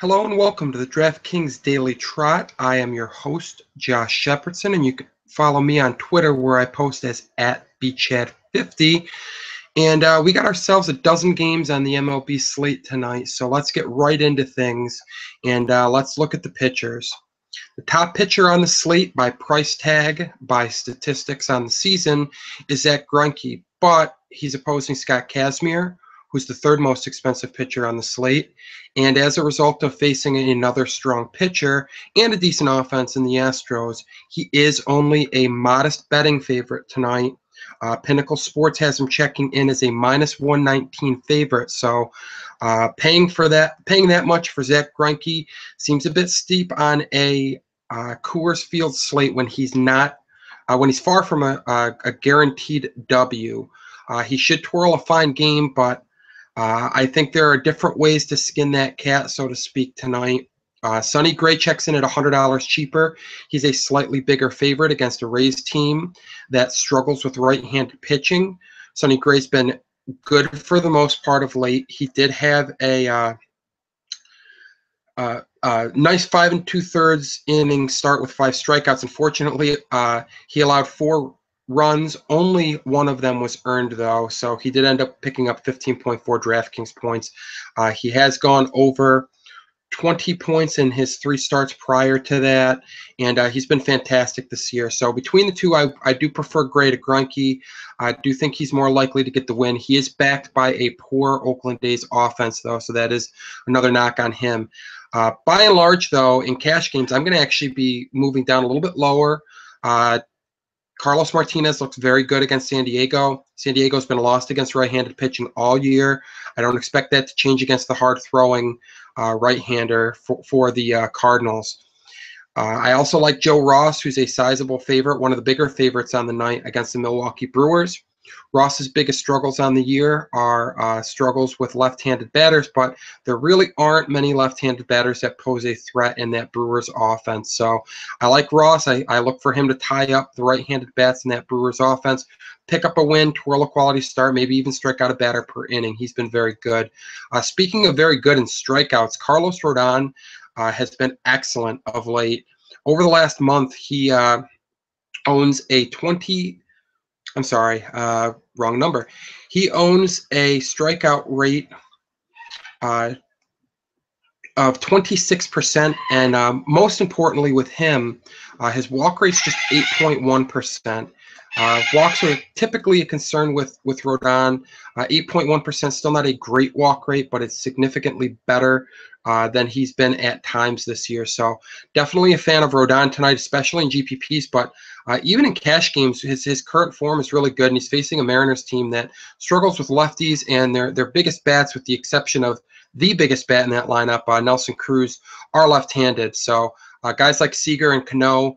Hello and welcome to the DraftKings Daily Trot. I am your host, Josh Shepardson, and you can follow me on Twitter where I post as @bchad50. And we got ourselves a dozen games on the MLB slate tonight, so let's get right into things and let's look at the pitchers. The top pitcher on the slate by price tag, by statistics on the season, is Zach Greinke, but he's opposing Scott Kazmir, who's the third most expensive pitcher on the slate. And as a result of facing another strong pitcher and a decent offense in the Astros, he is only a modest betting favorite tonight. Pinnacle Sports has him checking in as a -119 favorite. So paying that much for Zach Greinke seems a bit steep on a Coors Field slate when he's not when he's far from a guaranteed W. He should twirl a fine game, but I think there are different ways to skin that cat, so to speak, tonight. Sonny Gray checks in at $100 cheaper. He's a slightly bigger favorite against a Rays team that struggles with right-handed pitching. Sonny Gray's been good for the most part of late. He did have a nice 5 2/3 inning start with 5 strikeouts. Unfortunately, he allowed 4 runs. Only one of them was earned, though, so he did end up picking up 15.4 DraftKings points. He has gone over 20 points in his 3 starts prior to that, and he's been fantastic this year. So between the two, I do prefer Gray to Greinke. I do think he's more likely to get the win. He is backed by a poor Oakland A's offense, though, so that is another knock on him. By and large, though, in cash games, I'm going to actually be moving down a little bit lower. Carlos Martinez looks very good against San Diego. San Diego's been lost against right-handed pitching all year. I don't expect that to change against the hard-throwing right-hander for the Cardinals. I also like Joe Ross, who's a sizable favorite, one of the bigger favorites on the night against the Milwaukee Brewers. Ross's biggest struggles on the year are struggles with left-handed batters, but there really aren't many left-handed batters that pose a threat in that Brewers offense. So I like Ross. I look for him to tie up the right-handed bats in that Brewers offense, pick up a win, twirl a quality start, maybe even strike out a batter per inning. He's been very good. Speaking of very good in strikeouts, Carlos Rodon has been excellent of late. Over the last month, he owns a wrong number. He owns a strikeout rate of 26%, and most importantly with him, his walk rate's just 8.1%. Walks are typically a concern with Rodon. 8.1%, still not a great walk rate, but it's significantly better than he's been at times this year. So definitely a fan of Rodon tonight, especially in GPPs, but even in cash games, his current form is really good, and he's facing a Mariners team that struggles with lefties, and their biggest bats, with the exception of the biggest bat in that lineup, Nelson Cruz, are left-handed. So guys like Seager and Cano,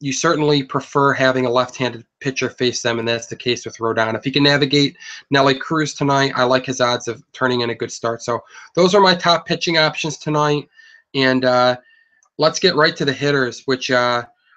you certainly prefer having a left-handed pitcher face them, and that's the case with Rodon. If he can navigate Nelly Cruz tonight, I like his odds of turning in a good start. So those are my top pitching options tonight, and let's get right to the hitters, which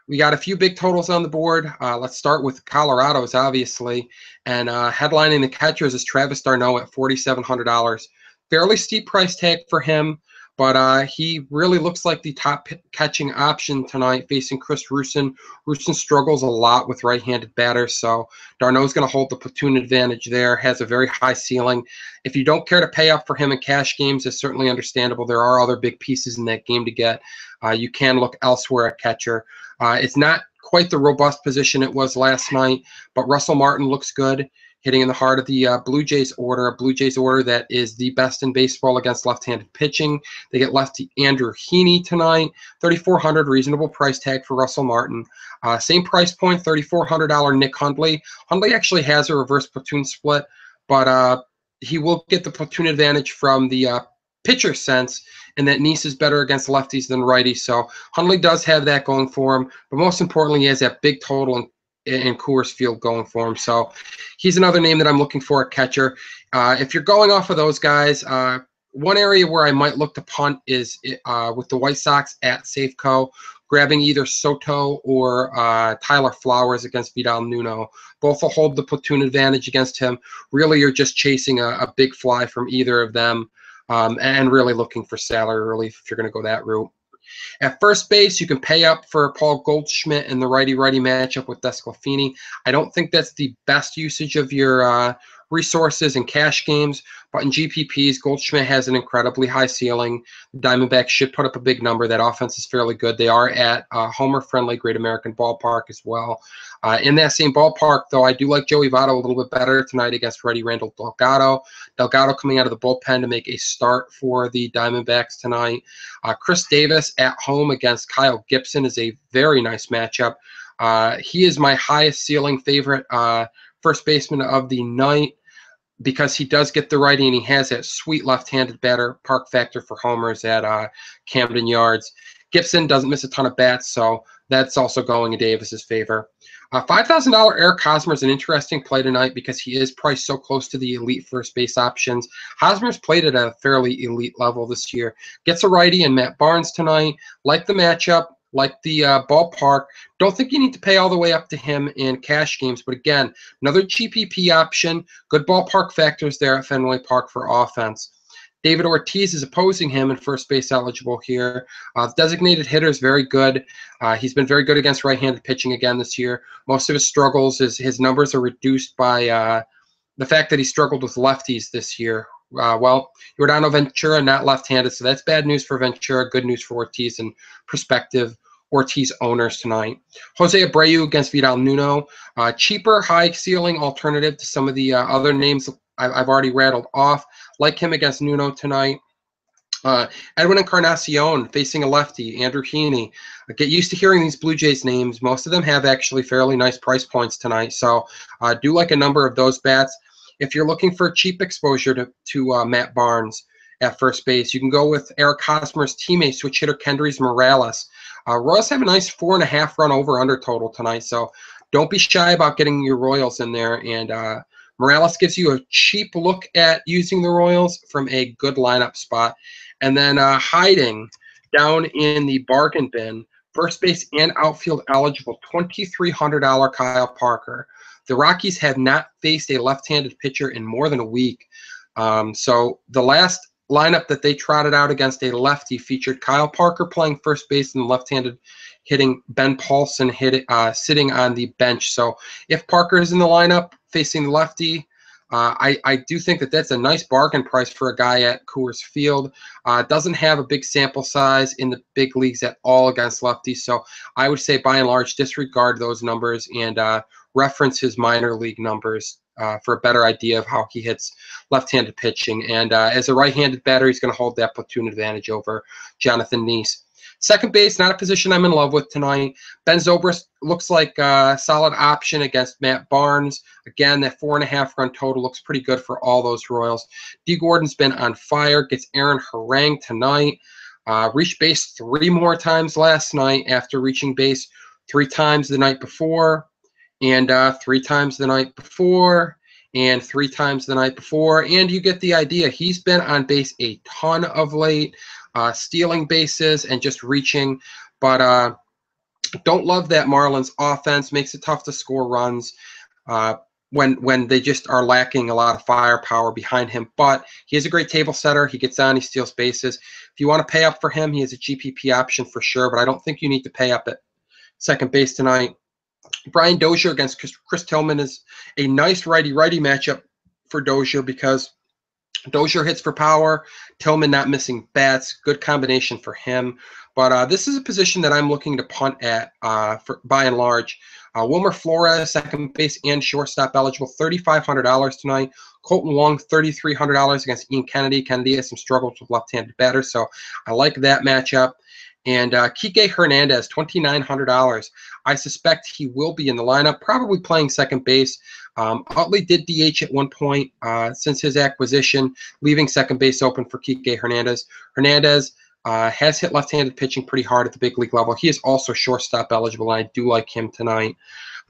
we got a few big totals on the board. Let's start with Colorado's, obviously, and headlining the catchers is Travis d'Arnaud at $4,700. Fairly steep price tag for him, but he really looks like the top catching option tonight facing Chris Rusin. Rusin struggles a lot with right-handed batters, so d'Arnaud's going to hold the platoon advantage there, has a very high ceiling. If you don't care to pay up for him in cash games, it's certainly understandable. There are other big pieces in that game to get. You can look elsewhere at catcher. It's not quite the robust position it was last night, but Russell Martin looks good, hitting in the heart of the Blue Jays order, a Blue Jays order that is the best in baseball against left-handed pitching. They get lefty Andrew Heaney tonight, $3,400, reasonable price tag for Russell Martin. Same price point, $3,400 Nick Hundley. Hundley actually has a reverse platoon split, but he will get the platoon advantage from the pitcher sense, and that Nice is better against lefties than righties. So Hundley does have that going for him, but most importantly, he has that big total in Coors Field going for him. So he's another name that I'm looking for at catcher. If you're going off of those guys, one area where I might look to punt is with the White Sox at Safeco, grabbing either Soto or Tyler Flowers against Vidal Nuno. Both will hold the platoon advantage against him. Really, you're just chasing a big fly from either of them. and really looking for salary relief if you're going to go that route. At first base, you can pay up for Paul Goldschmidt in the righty-righty matchup with Desclafini. I don't think that's the best usage of your resources in cash games, but in GPPs, Goldschmidt has an incredibly high ceiling. The Diamondbacks should put up a big number. That offense is fairly good. They are at homer-friendly Great American Ballpark as well. In that same ballpark, though, I do like Joey Votto a little bit better tonight against Freddie Randall Delgado. Delgado coming out of the bullpen to make a start for the Diamondbacks tonight. Chris Davis at home against Kyle Gibson is a very nice matchup. He is my highest ceiling favorite first baseman of the night because he does get the righty and he has that sweet left-handed batter park factor for homers at Camden Yards. Gibson doesn't miss a ton of bats, so that's also going in Davis's favor. $5,000 Eric Hosmer is an interesting play tonight because he is priced so close to the elite first base options. Hosmer's played at a fairly elite level this year. Gets a righty and Matt Barnes tonight. Like the matchup, like the ballpark. Don't think you need to pay all the way up to him in cash games, but again, another GPP option. Good ballpark factors there at Fenway Park for offense. David Ortiz is opposing him in first base eligible here. The designated hitter is very good. He's been very good against right-handed pitching again this year. Most of his struggles, his numbers are reduced by the fact that he struggled with lefties this year. Well, Yordano Ventura, not left-handed, so that's bad news for Ventura, good news for Ortiz and prospective Ortiz owners tonight. Jose Abreu against Vidal Nuno. Cheaper, high ceiling alternative to some of the other names I've already rattled off. Like him against Nuno tonight. Edwin Encarnacion facing a lefty, Andrew Heaney. Get used to hearing these Blue Jays names. Most of them have actually fairly nice price points tonight, so do like a number of those bats. If you're looking for cheap exposure to Matt Barnes at first base, you can go with Eric Hosmer's teammate, switch hitter Kendrys Morales. Royals have a nice 4.5 run over-under total tonight, so don't be shy about getting your Royals in there. And Morales gives you a cheap look at using the Royals from a good lineup spot. And then hiding down in the bargain bin, first base and outfield eligible, $2,300 Kyle Parker. The Rockies have not faced a left-handed pitcher in more than a week. So the last lineup that they trotted out against a lefty featured Kyle Parker playing first base and left-handed hitting Ben Paulson sitting on the bench. So if Parker is in the lineup facing the lefty, I do think that that's a nice bargain price for a guy at Coors Field. Doesn't have a big sample size in the big leagues at all against lefties. So I would say by and large disregard those numbers and reference his minor league numbers for a better idea of how he hits left-handed pitching. And as a right-handed batter, he's going to hold that platoon advantage over Jonathan Neese. Second base, not a position I'm in love with tonight. Ben Zobrist looks like a solid option against Matt Barnes. Again, that 4.5 run total looks pretty good for all those Royals. D. Gordon's been on fire, gets Aaron Harang tonight. Reached base 3 more times last night after reaching base 3 times the night before, and 3 times the night before, and 3 times the night before. And you get the idea. He's been on base a ton of late. Stealing bases and just reaching, but don't love that Marlins offense. Makes it tough to score runs when they just are lacking a lot of firepower behind him. But he is a great table setter. He gets on, he steals bases. If you want to pay up for him, he is a GPP option for sure, but I don't think you need to pay up at second base tonight. Brian Dozier against Chris Tillman is a nice righty-righty matchup for Dozier because Dozier hits for power, Tillman not missing bats, good combination for him. But this is a position that I'm looking to punt at by and large. Wilmer Flores, second base and shortstop eligible, $3,500 tonight. Colton Wong, $3,300 against Ian Kennedy. Kennedy has some struggles with left-handed batters, so I like that matchup. And Kike Hernandez, $2,900. I suspect he will be in the lineup, probably playing second base. Utley did DH at one point since his acquisition, leaving second base open for Kike Hernandez. Hernandez has hit left-handed pitching pretty hard at the big league level. He is also shortstop eligible, and I do like him tonight.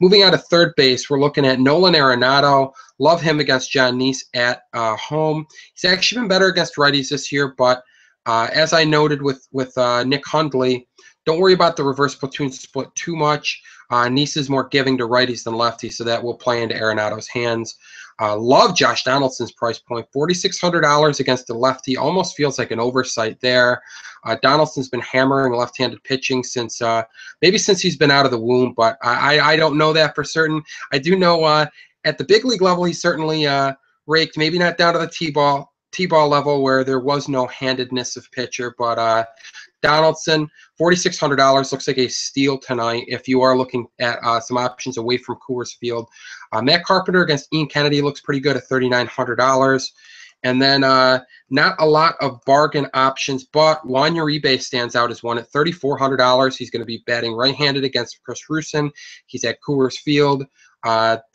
Moving out to third base, we're looking at Nolan Arenado. Love him against John Neese at home. He's actually been better against righties this year, but as I noted with Nick Hundley, don't worry about the reverse platoon split too much. Nice is more giving to righties than lefties, so that will play into Arenado's hands. Love Josh Donaldson's price point, $4,600 against a lefty. Almost feels like an oversight there. Donaldson's been hammering left-handed pitching since maybe since he's been out of the womb, but I don't know that for certain. I do know at the big league level, he certainly raked, maybe not down to the T-ball level where there was no handedness of pitcher, but Donaldson, $4,600 looks like a steal tonight if you are looking at some options away from Coors Field. Matt Carpenter against Ian Kennedy looks pretty good at $3,900. And then not a lot of bargain options, but Juan Uribe stands out as one at $3,400. He's going to be batting right-handed against Chris Rusin. He's at Coors Field.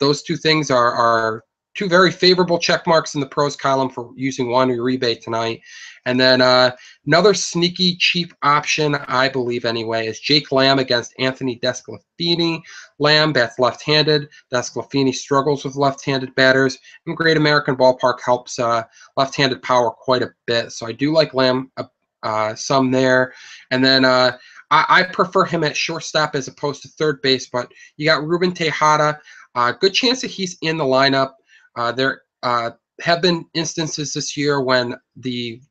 Those two things are two very favorable check marks in the pros column for using Juan Uribe tonight. And then another sneaky cheap option, I believe anyway, is Jake Lamb against Anthony Desclafini. Lamb bats left-handed. Desclafini struggles with left-handed batters. And Great American Ballpark helps left-handed power quite a bit. So I do like Lamb some there. And then I prefer him at shortstop as opposed to third base. But you got Ruben Tejada. Good chance that he's in the lineup. There have been instances this year when the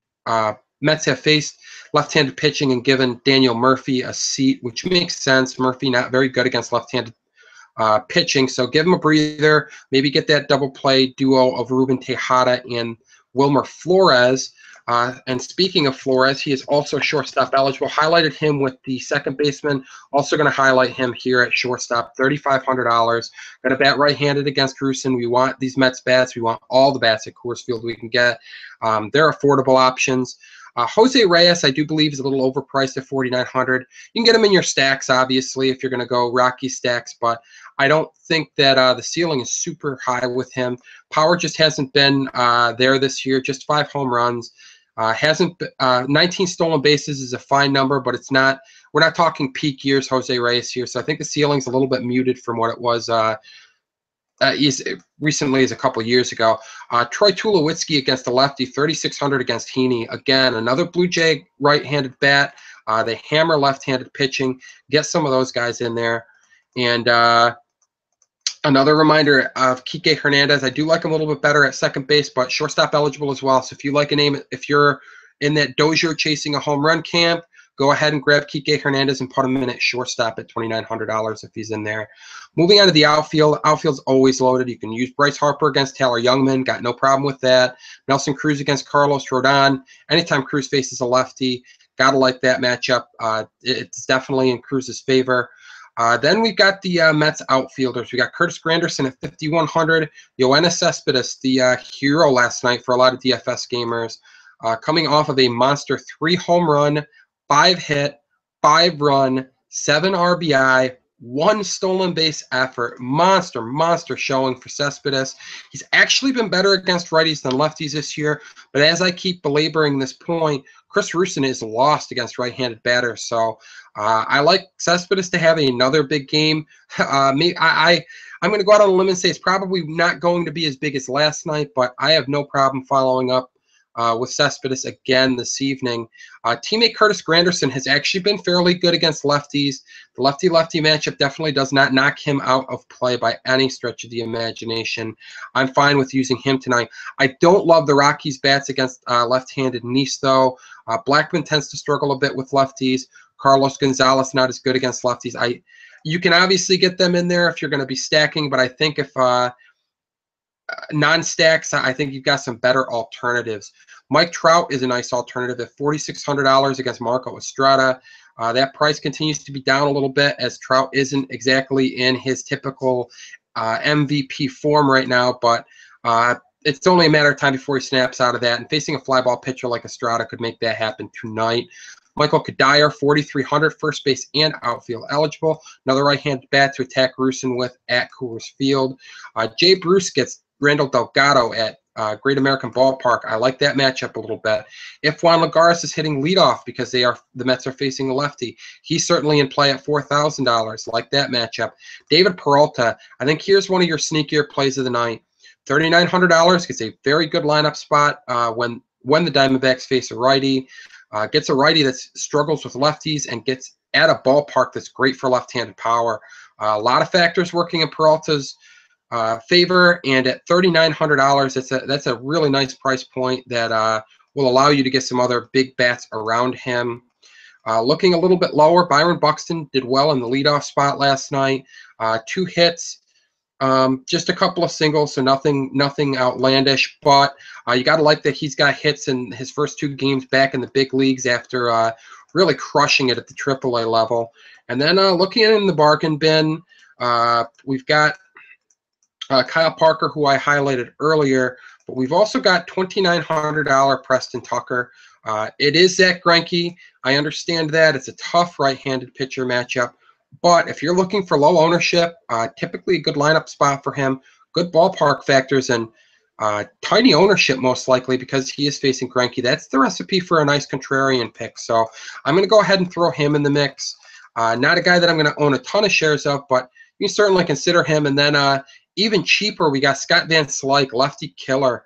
Mets have faced left-handed pitching and given Daniel Murphy a seat, which makes sense. Murphy not very good against left-handed pitching, so give him a breather. Maybe get that double play duo of Ruben Tejada and Wilmer Flores. And speaking of Flores, he is also shortstop eligible. Highlighted him with the second baseman. Also going to highlight him here at shortstop, $3,500. Going to bat right-handed against Rusin. We want these Mets bats. We want all the bats at Coors Field we can get. They're affordable options. Jose Reyes, I do believe, is a little overpriced at $4,900. You can get him in your stacks, obviously, if you're going to go Rocky stacks, but I don't think that the ceiling is super high with him. Power just hasn't been there this year, just 5 home runs. 19 stolen bases is a fine number, but it's not. We're not talking peak years Jose Reyes here, so I think the ceiling's a little bit muted from what it was recently as a couple years ago. Troy Tulowitzki against the lefty, $3,600 against Heaney. Again, another Blue Jay right-handed bat. They hammer left-handed pitching. Get some of those guys in there. And another reminder of Kike Hernandez. I do like him a little bit better at second base, but shortstop eligible as well. So if you like a name, if you're in that Dozier chasing a home run camp, go ahead and grab Kike Hernandez and put him in at shortstop at $2,900 if he's in there. Moving on to the outfield. Outfield's always loaded. You can use Bryce Harper against Tyler Youngman. Got no problem with that. Nelson Cruz against Carlos Rodon. Anytime Cruz faces a lefty, gotta like that matchup. It's definitely in Cruz's favor. Then we've got the Mets outfielders. We got Curtis Granderson at $5,100. Yoenis Cespedes, the hero last night for a lot of DFS gamers, coming off of a monster 3-home run, 5-hit, 5-run, 7 RBI, 1 stolen base effort. Monster showing for Cespedes. He's actually been better against righties than lefties this year, but as I keep belaboring this point, Chris Rusin is lost against right-handed batters, so I like Cespedes to have another big game. I'm going to go out on a limb and say it's probably not going to be as big as last night, but I have no problem following up with Cespedes again this evening. Teammate Curtis Granderson has actually been fairly good against lefties. The lefty-lefty matchup definitely does not knock him out of play by any stretch of the imagination. I'm fine with using him tonight. I don't love the Rockies' bats against left-handed Nice, though. Blackman tends to struggle a bit with lefties. Carlos Gonzalez not as good against lefties. You can obviously get them in there if you're going to be stacking, but I think if non-stacks, I think you've got some better alternatives. Mike Trout is a nice alternative at $4,600 against Marco Estrada. That price continues to be down a little bit as Trout isn't exactly in his typical MVP form right now, but it's only a matter of time before he snaps out of that, and facing a fly ball pitcher like Estrada could make that happen tonight. Michael Kadire, $4,300, first base and outfield eligible. Another right-handed bat to attack Rusin with at Coors Field. Jay Bruce gets Randall Delgado at Great American Ballpark. I like that matchup a little bit. If Juan Lagares is hitting leadoff because the Mets are facing a lefty, he's certainly in play at $4,000. Like that matchup. David Peralta, I think here's one of your sneakier plays of the night. $3,900 gets a very good lineup spot when the Diamondbacks face a righty. Gets a righty that struggles with lefties and gets at a ballpark that's great for left-handed power. A lot of factors working in Peralta's favor, and at $3,900, that's a really nice price point that will allow you to get some other big bats around him. Looking a little bit lower, Byron Buxton did well in the leadoff spot last night. 2 hits, just a couple of singles, so nothing outlandish. But you got to like that he's got hits in his first 2 games back in the big leagues after really crushing it at the AAA level. And then looking in the bargain bin, we've got Kyle Parker, who I highlighted earlier, but we've also got $2,900 Preston Tucker. It is Zach Greinke. I understand that. It's a tough right-handed pitcher matchup, but if you're looking for low ownership, typically a good lineup spot for him, good ballpark factors, and tiny ownership most likely because he is facing Greinke. That's the recipe for a nice contrarian pick. So I'm going to go ahead and throw him in the mix. Not a guy that I'm going to own a ton of shares of, but you can certainly consider him. And then even cheaper, we got Scott Van Slyke, lefty killer,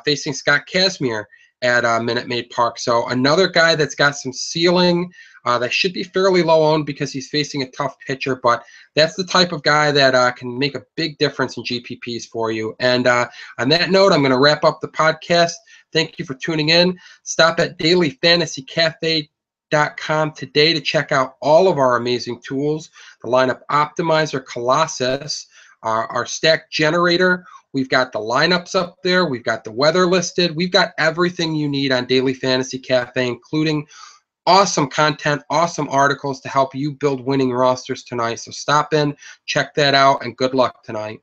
facing Scott Kazmir at Minute Maid Park. So another guy that's got some ceiling that should be fairly low owned because he's facing a tough pitcher, but that's the type of guy that can make a big difference in GPPs for you. And on that note, I'm going to wrap up the podcast. Thank you for tuning in. Stop at dailyfantasycafe.com today to check out all of our amazing tools, the lineup optimizer Colossus, our stack generator. We've got the lineups up there. We've got the weather listed. We've got everything you need on Daily Fantasy Cafe, including awesome content, awesome articles to help you build winning rosters tonight. So stop in, check that out, and good luck tonight.